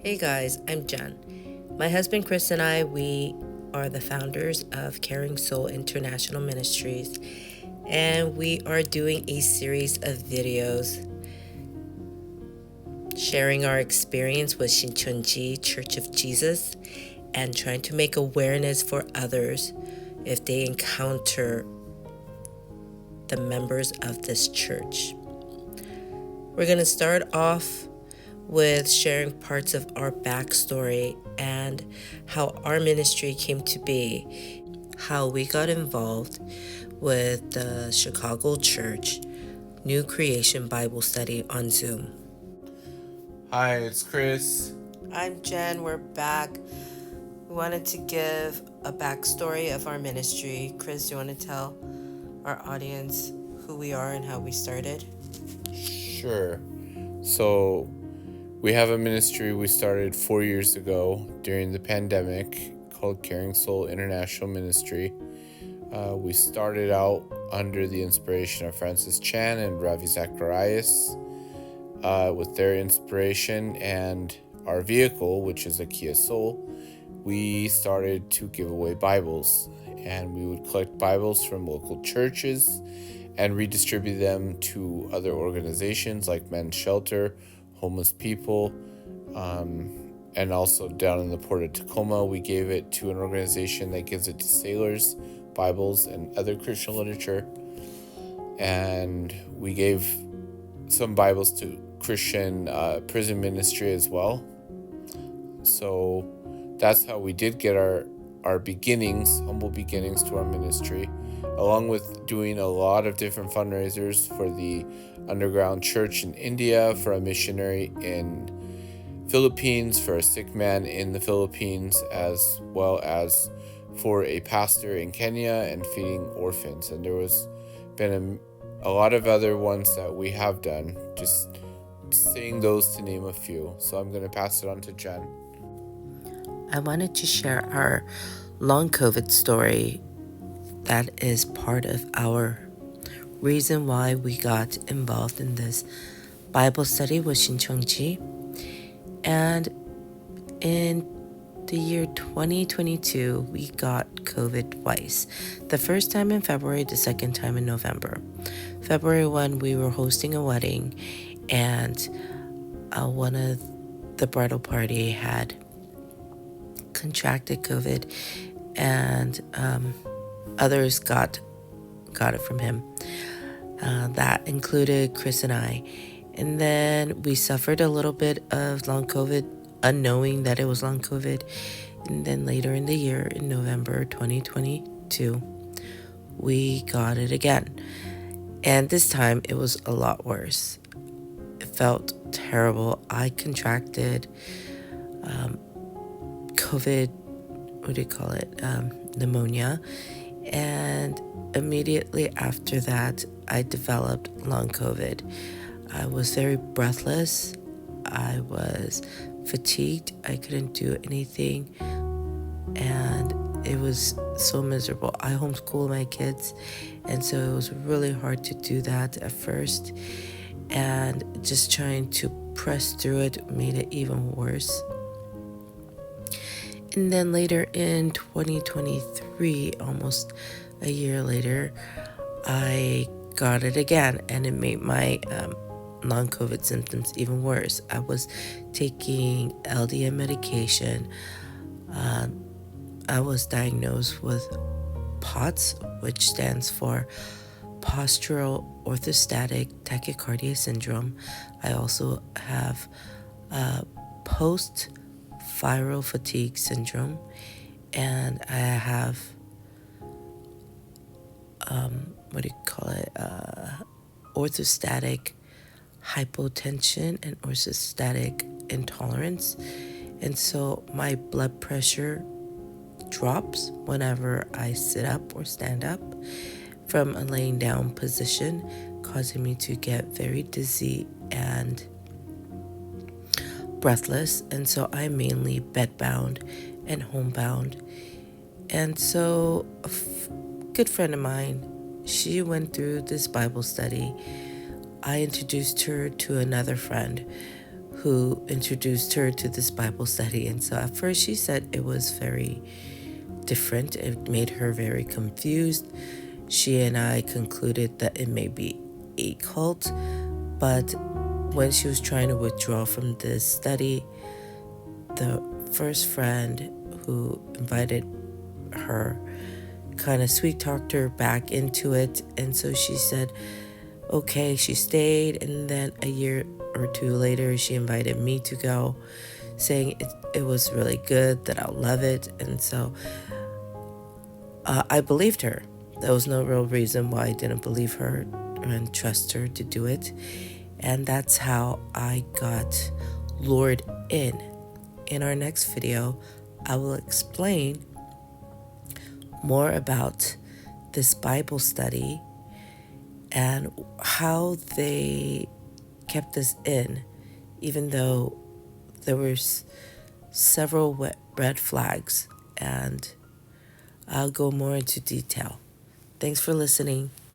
Hey guys, I'm Jen. My husband Chris and we are the founders of Caring Soul International Ministries, and we are doing a series of videos sharing our experience with Shincheonji Church of Jesus and trying to make awareness for others if they encounter the members of this church. We're going to start off with sharing parts of our backstory and how our ministry came to be, how we got involved with the Chicago Church New Creation Bible Study on Zoom. Hi, it's Chris. I'm Jen. We're back. We wanted to give a backstory of our ministry. Chris, do you want to tell our audience who we are and how we started? Sure. So, we have a ministry we started 4 years ago during the pandemic called Caring Soul International Ministry. We started out under the inspiration of Francis Chan and Ravi Zacharias with their inspiration and our vehicle, which is a Kia Soul. We started to give away Bibles, and we would collect Bibles from local churches and redistribute them to other organizations like Men's Shelter, homeless people, and also down in the Port of Tacoma, we gave it to an organization that gives it to sailors, Bibles, and other Christian literature. And we gave some Bibles to Christian prison ministry as well. So that's how we did get our beginnings, humble beginnings to our ministry, along with doing a lot of different fundraisers for the underground church in India, for a missionary in Philippines, for a sick man in the Philippines, as well as for a pastor in Kenya and feeding orphans. And there was been a lot of other ones that we have done, just saying those to name a few. So I'm going to pass it on to Jen. I wanted to share our long COVID story that is part of our reason why we got involved in this Bible study with Shincheonji. And in the year 2022, we got COVID twice. The first time in February, the second time in November. February 1, we were hosting a wedding, and one of the bridal party had contracted COVID, and others got it from him. That included Chris and I. And then we suffered a little bit of long COVID, unknowing that it was long COVID. And then later in the year, in November 2022, we got it again. And this time it was a lot worse. It felt terrible. I contracted COVID, pneumonia. And immediately after that, I developed long COVID. I was very breathless. I was fatigued. I couldn't do anything. And it was so miserable. I homeschool my kids, and so it was really hard to do that at first. And just trying to press through it made it even worse. And then later in 2023, almost a year later, I got it again, and it made my long COVID symptoms even worse. I was taking LDN medication. I was diagnosed with POTS, which stands for postural orthostatic tachycardia syndrome. I also have post-viral fatigue syndrome, and I have orthostatic hypotension and orthostatic intolerance. And so my blood pressure drops whenever I sit up or stand up from a laying down position, causing me to get very dizzy and breathless. And so I'm mainly bedbound and homebound. And so a good friend of mine, she went through this Bible study. I introduced her to another friend who introduced her to this Bible study. And so at first she said it was very different. It made her very confused. She and I concluded that it may be a cult, but when she was trying to withdraw from this study, the first friend who invited her kind of sweet talked her back into it. And so she said, okay, she stayed. And then a year or two later, she invited me to go, saying it was really good, that I'll love it. And so I believed her. There was no real reason why I didn't believe her and trust her to do it. And that's how I got lured in. In our next video, I will explain more about this Bible study and how they kept us in, even though there were several red flags, and I'll go more into detail. Thanks for listening.